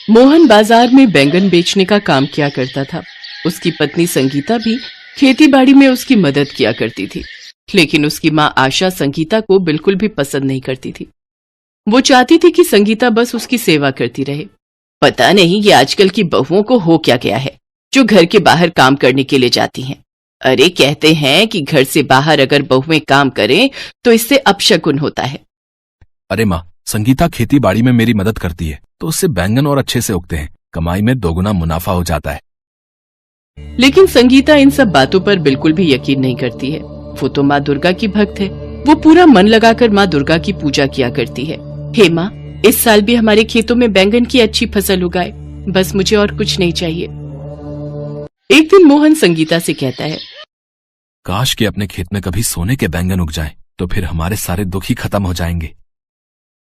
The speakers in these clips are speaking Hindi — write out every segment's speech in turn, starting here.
मोहन बाजार में बैंगन बेचने का काम किया करता था। उसकी पत्नी संगीता भी खेतीबाड़ी में उसकी मदद किया करती थी, लेकिन उसकी माँ आशा संगीता को बिल्कुल भी पसंद नहीं करती थी। वो चाहती थी कि संगीता बस उसकी सेवा करती रहे। पता नहीं ये आजकल की बहुओं को हो क्या गया है जो घर के बाहर काम करने के लिए जाती हैं। अरे कहते हैं कि घर से बाहर अगर बहुएं काम करें तो इससे अपशकुन होता है। अरे माँ, संगीता खेती बाड़ी में मेरी मदद करती है तो उससे बैंगन और अच्छे से उगते हैं, कमाई में दोगुना मुनाफा हो जाता है। लेकिन संगीता इन सब बातों पर बिल्कुल भी यकीन नहीं करती है। वो तो माँ दुर्गा की भक्त है। वो पूरा मन लगाकर माँ दुर्गा की पूजा किया करती है। हे माँ, इस साल भी हमारे खेतों में बैंगन की अच्छी फसल उगाए, बस मुझे और कुछ नहीं चाहिए। एक दिन मोहन संगीता से कहता है, काश कि अपने खेत में कभी सोने के बैंगन उग जाएं, तो फिर हमारे सारे दुख ही खत्म हो जाएंगे।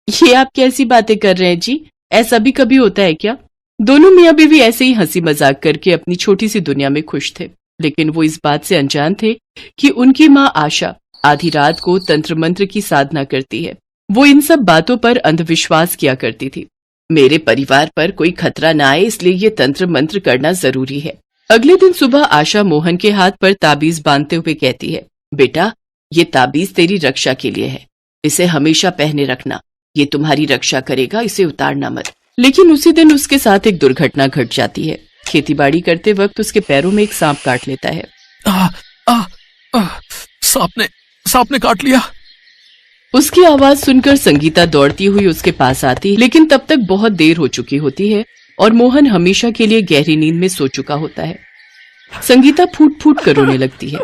ये आप कैसी बातें कर रहे हैं जी? ऐसा भी कभी होता है क्या? दोनों मियाँ बीवी ऐसे ही हंसी मजाक करके अपनी छोटी सी दुनिया में खुश थे, लेकिन वो इस बात से अनजान थे कि उनकी माँ आशा आधी रात को तंत्र मंत्र की साधना करती है। वो इन सब बातों पर अंधविश्वास किया करती थी। मेरे परिवार पर कोई खतरा न आए, इसलिए ये तंत्र मंत्र करना जरूरी है। अगले दिन सुबह आशा मोहन के हाथ पर ताबीज बांधते हुए कहती है, बेटा, ये ताबीज तेरी रक्षा के लिए है, इसे हमेशा पहने रखना, ये तुम्हारी रक्षा करेगा, इसे उतारना मत। लेकिन उसी दिन उसके साथ एक दुर्घटना घट जाती है। खेतीबाड़ी करते वक्त उसके पैरों में एक सांप काट लेता है। सांप ने काट लिया। उसकी आवाज सुनकर संगीता दौड़ती हुई उसके पास आती, लेकिन तब तक बहुत देर हो चुकी होती है और मोहन हमेशा के लिए गहरी नींद में सो चुका होता है। संगीता फूट फूट कर रोने लगती है।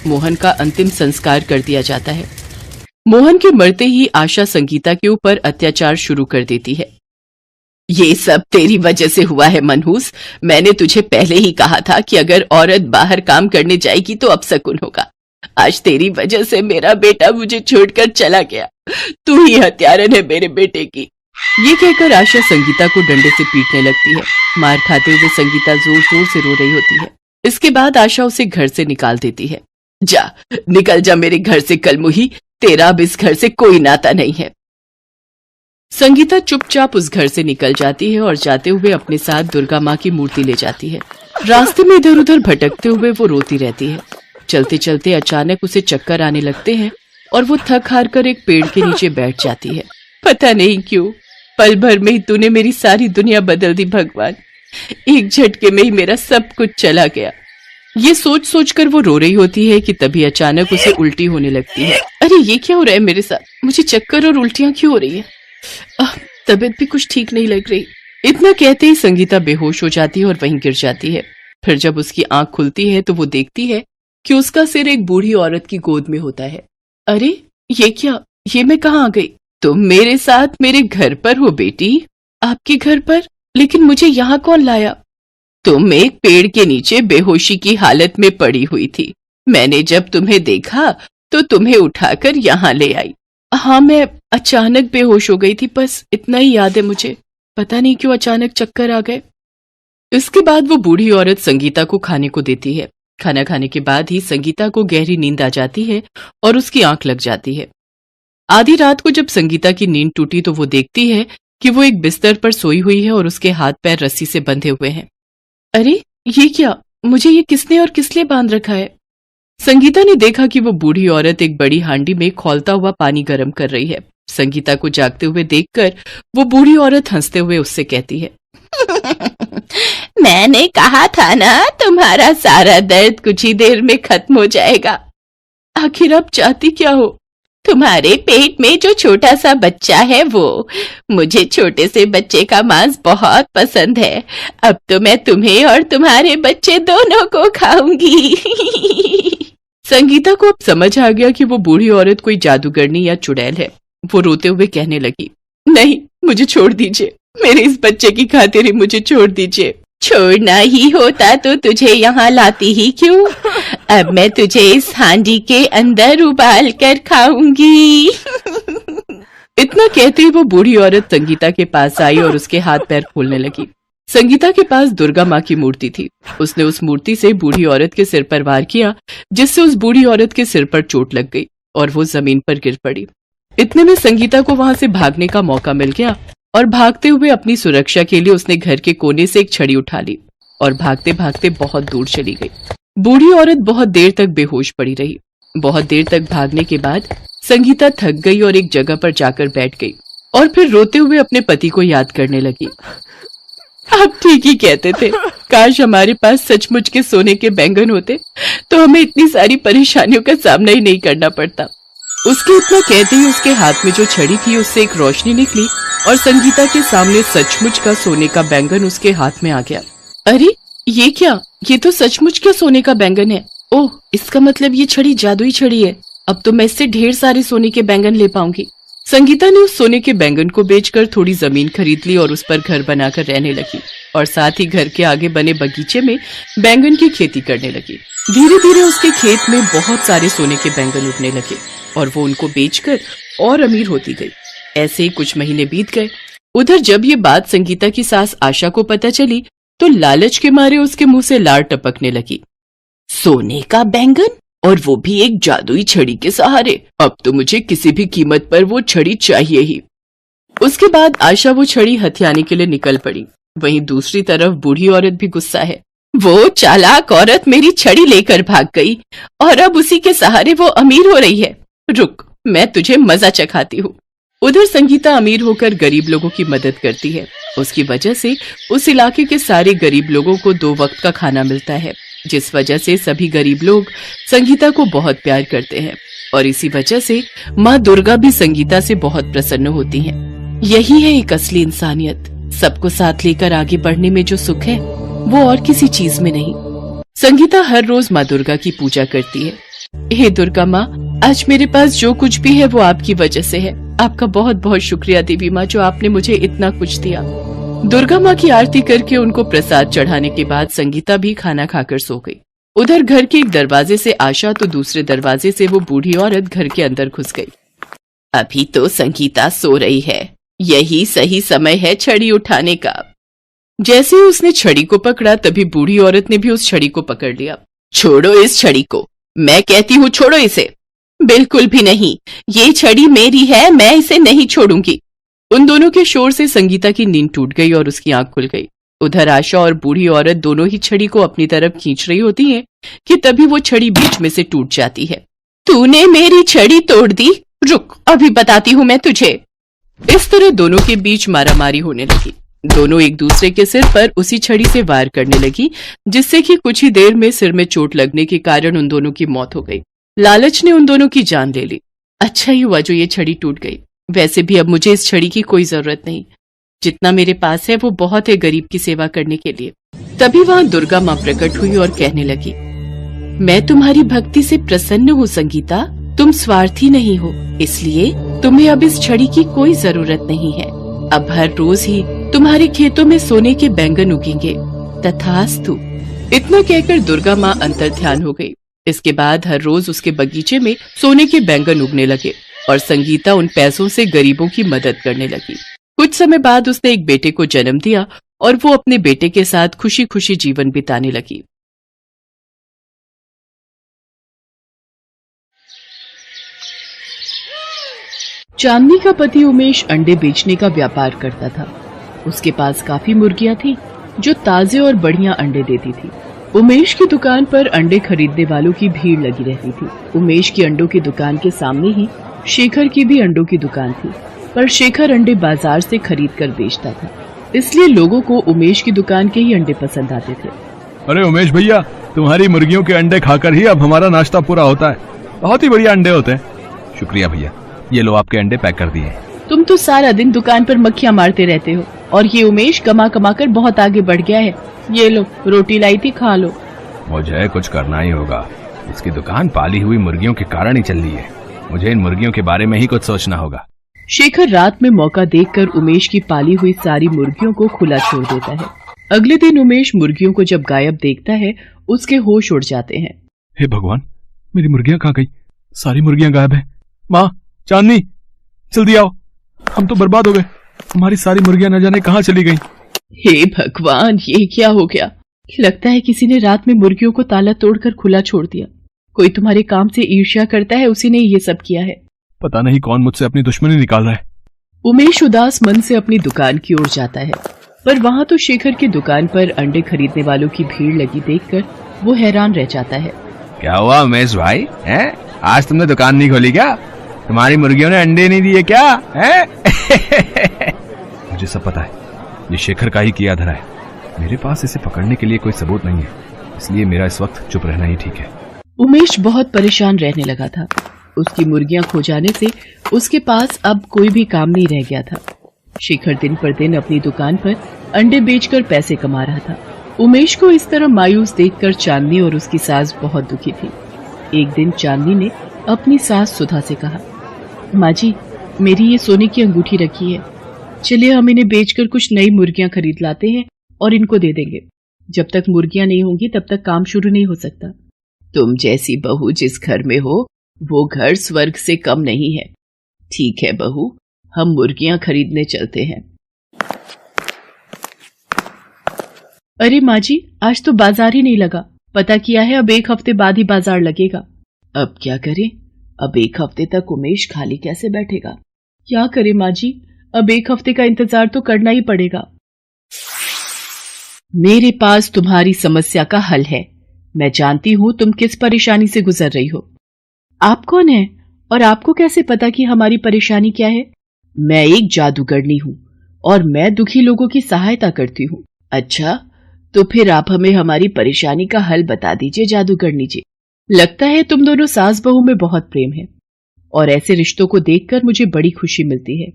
मोहन का अंतिम संस्कार कर दिया जाता है। मोहन के मरते ही आशा संगीता के ऊपर अत्याचार शुरू कर देती है। ये सब तेरी वजह से हुआ है मनहूस। मैंने तुझे पहले ही कहा था कि अगर औरत बाहर काम करने जाएगी तो अपशकुन होगा। आज तेरी वजह से मेरा बेटा मुझे छोड़कर चला गया। तू ही हत्यारन है मेरे बेटे की। ये कहकर आशा संगीता को डंडे से पीटने लगती है। मार खाते हुए संगीता जोर जोर से रो रही होती है। इसके बाद आशा उसे घर से निकाल देती है। जा, निकल जा मेरे घर से कलमुही, तेरा अब इस घर से कोई नाता नहीं है। संगीता चुपचाप उस घर से निकल जाती है और जाते हुए अपने साथ दुर्गा माँ की मूर्ति ले जाती है। रास्ते में इधर उधर भटकते हुए वो रोती रहती है। चलते चलते अचानक उसे चक्कर आने लगते हैं और वो थक हार कर एक पेड़ के नीचे बैठ जाती है। पता नहीं क्यों पल भर में ही तूने मेरी सारी दुनिया बदल दी भगवान। एक झटके में ही मेरा सब कुछ चला गया। ये सोच सोच कर वो रो रही होती है कि तभी अचानक उसे उल्टी होने लगती है। अरे ये क्या हो रहा है मेरे साथ? मुझे चक्कर और उल्टियां क्यों हो रही है? तबीयत भी कुछ ठीक नहीं लग रही। इतना कहते ही संगीता बेहोश हो जाती है और वहीं गिर जाती है। फिर जब उसकी आंख खुलती है तो वो देखती है कि उसका सिर एक बूढ़ी औरत की गोद में होता है। अरे ये क्या? ये मैं कहाँ आ गई? तुम मेरे साथ मेरे घर पर हो बेटी। आपके घर पर? लेकिन मुझे यहाँ कौन लाया? तुम एक पेड़ के नीचे बेहोशी की हालत में पड़ी हुई थी। मैंने जब तुम्हें देखा तो तुम्हें उठाकर यहाँ ले आई। हाँ, मैं अचानक बेहोश हो गई थी, बस इतना ही याद है मुझे। पता नहीं क्यों अचानक चक्कर आ गए। इसके बाद वो बूढ़ी औरत संगीता को खाने को देती है। खाना खाने के बाद ही संगीता को गहरी नींद आ जाती है और उसकी आंख लग जाती है। आधी रात को जब संगीता की नींद टूटी तो वो देखती है कि वो एक बिस्तर पर सोई हुई है और उसके हाथ पैर रस्सी से बंधे हुए हैं। अरे ये क्या? मुझे ये किसने और किस लिए बांध रखा है? संगीता ने देखा कि वो बूढ़ी औरत एक बड़ी हांडी में खौलता हुआ पानी गर्म कर रही है। संगीता को जागते हुए देखकर वो बूढ़ी औरत हंसते हुए उससे कहती है, मैंने कहा था ना तुम्हारा सारा दर्द कुछ ही देर में खत्म हो जाएगा। आखिर आप चाहती क्या हो? तुम्हारे पेट में जो छोटा सा बच्चा है वो। मुझे छोटे से बच्चे का मांस बहुत पसंद है। अब तो मैं तुम्हें और तुम्हारे बच्चे दोनों को खाऊंगी। संगीता को अब समझ आ गया कि वो बूढ़ी औरत कोई जादूगरनी या चुड़ैल है। वो रोते हुए कहने लगी, नहीं, मुझे छोड़ दीजिए। मेरे इस बच्चे की खातिर ही मुझे छोड़ दीजिए। छोड़ना ही होता तो तुझे यहाँ लाती ही क्यों? अब मैं तुझे इस हांडी के अंदर उबाल कर खाऊंगी। इतना कहते ही वो बूढ़ी औरत संगीता के पास आई और उसके हाथ पैर खोलने लगी। संगीता के पास दुर्गा माँ की मूर्ति थी। उसने उस मूर्ति से बूढ़ी औरत के सिर पर वार किया, जिससे उस बूढ़ी औरत के सिर पर चोट लग गई और वो जमीन पर गिर पड़ी। इतने में संगीता को वहां से भागने का मौका मिल गया और भागते हुए अपनी सुरक्षा के लिए उसने घर के कोने से एक छड़ी उठा ली और भागते भागते बहुत दूर चली गई। बूढ़ी औरत बहुत देर तक बेहोश पड़ी रही। बहुत देर तक भागने के बाद संगीता थक गई और एक जगह पर जाकर बैठ गई और फिर रोते हुए अपने पति को याद करने लगी। आप ठीक ही कहते थे, काश हमारे पास सचमुच के सोने के बैंगन होते तो हमें इतनी सारी परेशानियों का सामना ही नहीं करना पड़ता। उसके इतना कहते ही उसके हाथ में जो छड़ी थी उससे एक रोशनी निकली और संगीता के सामने सचमुच का सोने का बैंगन उसके हाथ में आ गया। अरे ये क्या, ये तो सचमुच का सोने का बैंगन है। ओह, इसका मतलब ये छड़ी जादुई छड़ी है। अब तो मैं इससे ढेर सारे सोने के बैंगन ले पाऊंगी। संगीता ने उस सोने के बैंगन को बेचकर थोड़ी जमीन खरीद ली और उस पर घर बनाकर रहने लगी और साथ ही घर के आगे बने बगीचे में बैंगन की खेती करने लगी। धीरे धीरे उसके खेत में बहुत सारे सोने के बैंगन उगने लगे और वो उनको बेचकर और अमीर होती गई। ऐसे ही कुछ महीने बीत गए। उधर जब ये बात संगीता की सास आशा को पता चली तो लालच के मारे उसके मुंह से लार टपकने लगी। सोने का बैंगन, और वो भी एक जादुई छड़ी के सहारे। अब तो मुझे किसी भी कीमत पर वो छड़ी चाहिए ही। उसके बाद आशा वो छड़ी हथियाने के लिए निकल पड़ी। वहीं दूसरी तरफ बूढ़ी औरत भी गुस्सा है। वो चालाक औरत मेरी छड़ी लेकर भाग गई और अब उसी के सहारे वो अमीर हो रही है। रुक, मैं तुझे मजा चखाती हूँ। उधर संगीता अमीर होकर गरीब लोगों की मदद करती है। उसकी वजह से उस इलाके के सारे गरीब लोगों को 2 वक्त का खाना मिलता है, जिस वजह से सभी गरीब लोग संगीता को बहुत प्यार करते हैं और इसी वजह से माँ दुर्गा भी संगीता से बहुत प्रसन्न होती हैं। यही है एक असली इंसानियत। सबको साथ लेकर आगे बढ़ने में जो सुख है वो और किसी चीज में नहीं। संगीता हर रोज माँ दुर्गा की पूजा करती है। हे दुर्गा माँ, आज मेरे पास जो कुछ भी है वो आपकी वजह से है। आपका बहुत बहुत शुक्रिया देवी माँ, जो आपने मुझे इतना कुछ दिया। दुर्गा माँ की आरती करके उनको प्रसाद चढ़ाने के बाद संगीता भी खाना खाकर सो गई। उधर घर के एक दरवाजे से आशा तो दूसरे दरवाजे से वो बूढ़ी औरत घर के अंदर घुस गई। अभी तो संगीता सो रही है, यही सही समय है छड़ी उठाने का। जैसे ही उसने छड़ी को पकड़ा तभी बूढ़ी औरत ने भी उस छड़ी को पकड़ लिया। छोड़ो इस छड़ी को, मैं कहती हूँ छोड़ो इसे। बिल्कुल भी नहीं, ये छड़ी मेरी है, मैं इसे नहीं छोड़ूंगी। उन दोनों के शोर से संगीता की नींद टूट गई और उसकी आंख खुल गई। उधर आशा और बूढ़ी औरत दोनों ही छड़ी को अपनी तरफ खींच रही होती हैं कि तभी वो छड़ी बीच में से टूट जाती है। तूने मेरी छड़ी तोड़ दी, रुक अभी बताती हूँ मैं तुझे। इस तरह दोनों के बीच मारामारी होने लगी। दोनों एक दूसरे के सिर पर उसी छड़ी से वार करने लगी, जिससे कि कुछ ही देर में सिर में चोट लगने के कारण उन दोनों की मौत हो गई। लालच ने उन दोनों की जान ले ली। अच्छा ही हुआ जो ये छड़ी टूट गई। वैसे भी अब मुझे इस छड़ी की कोई जरूरत नहीं। जितना मेरे पास है वो बहुत है गरीब की सेवा करने के लिए। तभी वहाँ दुर्गा माँ प्रकट हुई और कहने लगी, मैं तुम्हारी भक्ति से प्रसन्न हूँ संगीता। तुम स्वार्थी नहीं हो, इसलिए तुम्हें अब इस छड़ी की कोई जरूरत नहीं है। अब हर रोज ही तुम्हारे खेतों में सोने के बैंगन उगेंगे। तथास्तु। इतना कहकर दुर्गा माँ अंतर्ध्यान हो गई। इसके बाद हर रोज उसके बगीचे में सोने के बैंगन उगने लगे और संगीता उन पैसों से गरीबों की मदद करने लगी। कुछ समय बाद उसने एक बेटे को जन्म दिया और वो अपने बेटे के साथ खुशी खुशी जीवन बिताने लगी। चांदनी का पति उमेश अंडे बेचने का व्यापार करता था। उसके पास काफी मुर्गियां थी जो ताजे और बढ़िया अंडे देती थी। उमेश की दुकान पर अंडे खरीदने वालों की भीड़ लगी रहती थी। उमेश की अंडों की दुकान के सामने ही शेखर की भी अंडों की दुकान थी, पर शेखर अंडे बाजार से खरीद कर बेचता था, इसलिए लोगों को उमेश की दुकान के ही अंडे पसंद आते थे। अरे उमेश भैया, तुम्हारी मुर्गियों के अंडे खाकर ही अब हमारा नाश्ता पूरा होता है। बहुत ही बढ़िया अंडे होते हैं। शुक्रिया भैया, ये लो आपके अंडे पैक कर दिए। तुम तो सारा दिन दुकान पर मक्खियां मारते रहते हो और ये उमेश कमा कमा कर बहुत आगे बढ़ गया है। ये लो रोटी लाई थी, खा लो। मुझे कुछ करना ही होगा। इसकी दुकान पाली हुई मुर्गियों के कारण ही चल रही है। मुझे इन मुर्गियों के बारे में ही कुछ सोचना होगा। शेखर रात में मौका देखकर उमेश की पाली हुई सारी मुर्गियों को खुला छोड़ देता है। अगले दिन उमेश मुर्गियों को जब गायब देखता है उसके होश उड़ जाते हैं। हे भगवान, मेरी मुर्गियां कहाँ गई? सारी मुर्गियां गायब हैं। माँ, चांदनी, जल्दी आओ, हम तो बर्बाद हो गए। हमारी सारी मुर्गियां न जाने कहाँ चली गईं। हे भगवान, ये क्या हो गया? लगता है किसी ने रात में मुर्गियों को ताला तोड़कर खुला छोड़ दिया। कोई तुम्हारे काम से ईर्ष्या करता है, उसी ने ये सब किया है। पता नहीं कौन मुझसे अपनी दुश्मनी निकाल रहा है। उमेश उदास मन से अपनी दुकान की ओर जाता है, पर वहां तो शेखर की दुकान पर अंडे खरीदने वालों की भीड़ लगी देखकर वो हैरान रह जाता है। क्या हुआ उमेश भाई, हैं? आज तुमने दुकान नहीं खोली क्या? तुम्हारी मुर्गियों ने अंडे नहीं दिए क्या? हैं? मुझे सब पता है, ये शेखर का ही किया धरा है। मेरे पास इसे पकड़ने के लिए कोई सबूत नहीं है, इसलिए मेरा इस वक्त चुप रहना ही ठीक है। उमेश बहुत परेशान रहने लगा था। उसकी मुर्गियां खो जाने से उसके पास अब कोई भी काम नहीं रह गया था। शेखर दिन पर दिन अपनी दुकान पर अंडे बेचकर पैसे कमा रहा था। उमेश को इस तरह मायूस देखकर चांदनी और उसकी सास बहुत दुखी थी। एक दिन चांदनी ने अपनी सास सुधा से कहा, माँ जी, मेरी ये सोने की अंगूठी रखी है, चलिए हम इन्हें बेचकर कुछ नई मुर्गियां खरीद लाते हैं और इनको दे देंगे। जब तक मुर्गियां नहीं होंगी तब तक काम शुरू नहीं हो सकता। तुम जैसी बहू जिस घर में हो वो घर स्वर्ग से कम नहीं है। ठीक है बहू, हम मुर्गियां खरीदने चलते हैं। अरे माँ जी, आज तो बाजार ही नहीं लगा। पता किया है अब 1 हफ्ते बाद ही बाजार लगेगा। अब क्या करें? अब 1 हफ्ते तक उमेश खाली कैसे बैठेगा? क्या करे माँ जी, अब 1 हफ्ते का इंतजार तो करना ही पड़ेगा। मेरे पास तुम्हारी समस्या का हल है। मैं जानती हूं तुम किस परेशानी से गुजर रही हो। आप कौन है और आपको कैसे पता कि हमारी परेशानी क्या है? मैं एक जादूगरनी हूं और मैं दुखी लोगों की सहायता करती हूं। अच्छा, तो फिर आप हमें हमारी परेशानी का हल बता दीजिए जादूगरनी जी। लगता है तुम दोनों सास बहू में बहुत प्रेम है और ऐसे रिश्तों को देखकर मुझे बड़ी खुशी मिलती है।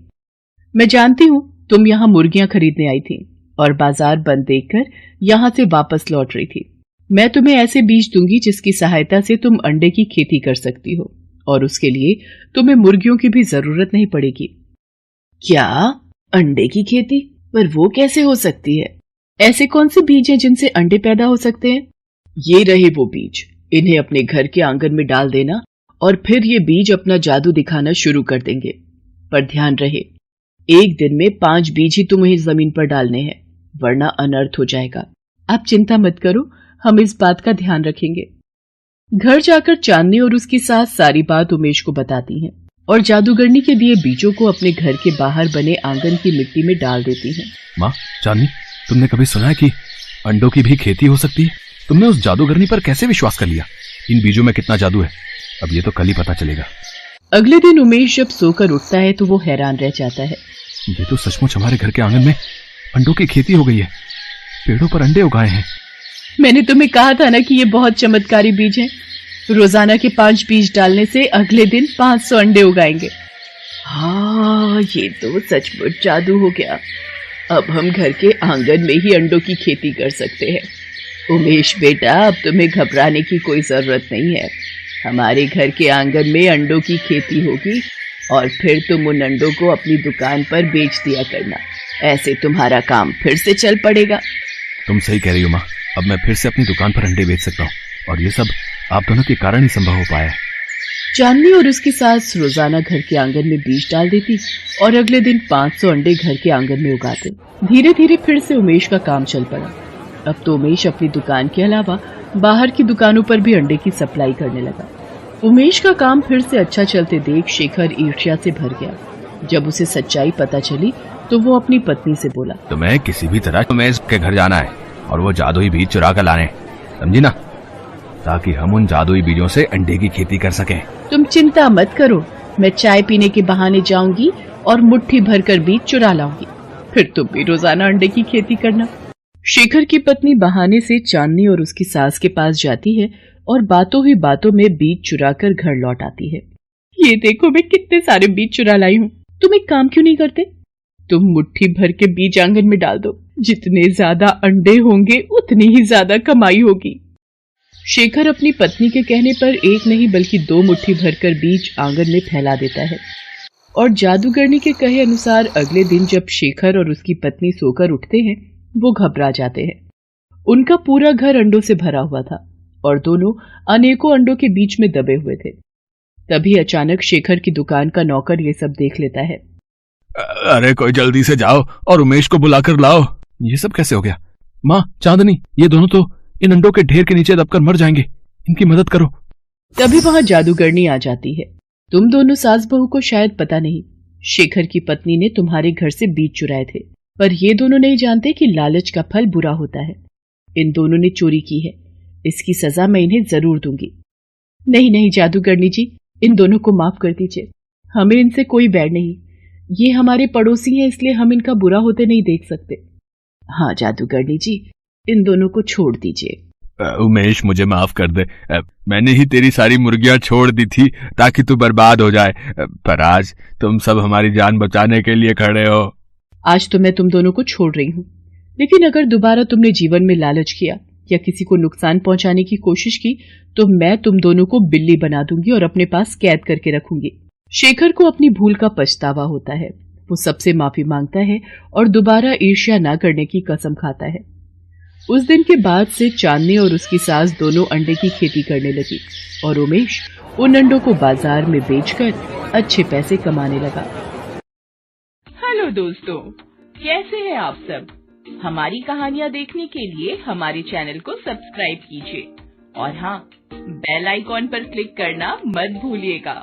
मैं जानती हूं तुम यहाँ मुर्गियां खरीदने आई थी और बाजार बंद देखकर यहाँ से वापस लौट रही थी। मैं तुम्हें ऐसे बीज दूंगी जिसकी सहायता से तुम अंडे की खेती कर सकती हो और उसके लिए तुम्हें मुर्गियों की भी जरूरत नहीं पड़ेगी। क्या? अंडे की खेती? पर वो कैसे हो सकती है? ऐसे कौन से बीज हैं जिनसे अंडे पैदा हो सकते हैं? ये रहे वो बीज, इन्हें अपने घर के आंगन में डाल देना और फिर ये बीज अपना जादू दिखाना शुरू कर देंगे। पर ध्यान रहे, एक दिन में 5 बीज ही तुम्हें जमीन पर डालने हैं, वरना अनर्थ हो जाएगा। आप चिंता मत करो, हम इस बात का ध्यान रखेंगे। घर जाकर चांदनी और उसकी सास सारी बात उमेश को बताती हैं और जादूगरनी के दिए बीजों को अपने घर के बाहर बने आंगन की मिट्टी में डाल देती हैं। माँ, चांदनी, तुमने कभी सुना है कि अंडों की भी खेती हो सकती है? तुमने उस जादूगरनी पर कैसे विश्वास कर लिया? इन बीजों में कितना जादू है, अब ये तो कल ही पता चलेगा। अगले दिन उमेश जब सोकर उठता है तो वो हैरान रह जाता है। ये तो सचमुच हमारे घर के आंगन में अंडों की खेती हो गई है। पेड़ों पर अंडे उगाए हैं। मैंने तुम्हें कहा था ना कि ये बहुत चमत्कारी बीज हैं। रोजाना के 5 बीज डालने से अगले दिन 500 अंडे उगाएंगे। हाँ, ये तो सचमुच जादू हो गया। अब हम घर के आंगन में ही अंडों की खेती कर सकते हैं। उमेश बेटा, अब तुम्हें घबराने की कोई जरूरत नहीं है। हमारे घर के आंगन में अंडों की खेती होगी और फिर तुम उन अंडों को अपनी दुकान पर बेच दिया करना। ऐसे तुम्हारा काम फिर से चल पड़ेगा। तुम सही कह रही हो माँ, अब मैं फिर से अपनी दुकान पर अंडे बेच सकता हूँ और ये सब आप दोनों के कारण ही संभव हो पाया है। चांदनी और उसकी सास रोजाना घर के आंगन में बीज डाल देती और अगले दिन 500 अंडे घर के आंगन में उगाते। धीरे धीरे फिर से उमेश का काम चल पड़ा। अब तो उमेश अपनी दुकान के अलावा बाहर की दुकानों पर भी अंडे की सप्लाई करने लगा। उमेश का काम फिर से अच्छा चलते देख शेखर ईर्ष्या से भर गया। जब उसे सच्चाई पता चली तो वो अपनी पत्नी से बोला, तुम्हें किसी भी तरह उमेश के घर जाना है और वो जादुई बीज चुरा कर लाने, समझी ना, ताकि हम उन जादुई बीजों से अंडे की खेती कर सकें। तुम चिंता मत करो, मैं चाय पीने के बहाने जाऊंगी और मुट्ठी भरकर बीज चुरा लाऊंगी, फिर तुम भी रोजाना अंडे की खेती करना। शेखर की पत्नी बहाने से चांदनी और उसकी सास के पास जाती है और बातों ही बातों में बीज चुरा कर घर लौट आती है। ये देखो मैं कितने सारे बीज चुरा लाई हूँ। तुम एक काम क्यों नहीं करते? तुम मुट्ठी भर के बीज आंगन में डाल दो। जितने ज्यादा अंडे होंगे उतनी ही ज्यादा कमाई होगी। शेखर अपनी पत्नी के कहने पर एक नहीं बल्कि 2 मुट्ठी भरकर बीज आंगन में फैला देता है और जादूगरनी के कहे अनुसार अगले दिन जब शेखर और उसकी पत्नी सोकर उठते हैं वो घबरा जाते हैं। उनका पूरा घर अंडों से भरा हुआ था और दोनों अनेकों अंडों के बीच में दबे हुए थे। तभी अचानक शेखर की दुकान का नौकर ये सब देख लेता है। अरे कोई जल्दी से जाओ और उमेश को बुलाकर लाओ। ये सब कैसे हो गया? माँ, चांदनी, ये दोनों तो इन अंडों के ढेर के नीचे दबकर मर जाएंगे, इनकी मदद करो। तभी वहां जादूगरनी आ जाती है। तुम दोनों सास बहू को शायद पता नहीं, शेखर की पत्नी ने तुम्हारे घर से बीज चुराए थे, पर ये दोनों नहीं जानते कि लालच का फल बुरा होता है। इन दोनों ने चोरी की है, इसकी सजा मैं इन्हें जरूर दूंगी। नहीं नहीं जादूगरनी जी, इन दोनों को माफ कर दीजिए, हमें इनसे कोई बैर नहीं। ये हमारे पड़ोसी हैं, इसलिए हम इनका बुरा होते नहीं देख सकते। हाँ जादूगरनी जी, इन दोनों को छोड़ दीजिए। उमेश, मुझे माफ कर दे। मैंने ही तेरी सारी मुर्गियां छोड़ दी थी ताकि तू बर्बाद हो जाए, पर आज तुम सब हमारी जान बचाने के लिए खड़े हो। आज तो मैं तुम दोनों को छोड़ रही हूँ, लेकिन अगर दोबारा तुमने जीवन में लालच किया या किसी को नुकसान पहुंचाने की कोशिश की तो मैं तुम दोनों को बिल्ली बना दूंगी और अपने पास कैद करके रखूंगी। शेखर को अपनी भूल का पछतावा होता है। वो सबसे माफी मांगता है और दोबारा ईर्ष्या न करने की कसम खाता है। उस दिन के बाद से चांदनी और उसकी सास दोनों अंडे की खेती करने लगी और उमेश उन अंडों को बाजार में बेचकर अच्छे पैसे कमाने लगा। हेलो दोस्तों, कैसे हैं आप सब? हमारी कहानियां देखने के लिए हमारे चैनल को सब्सक्राइब कीजिए और हाँ, बेल आइकॉन पर क्लिक करना मत भूलिएगा।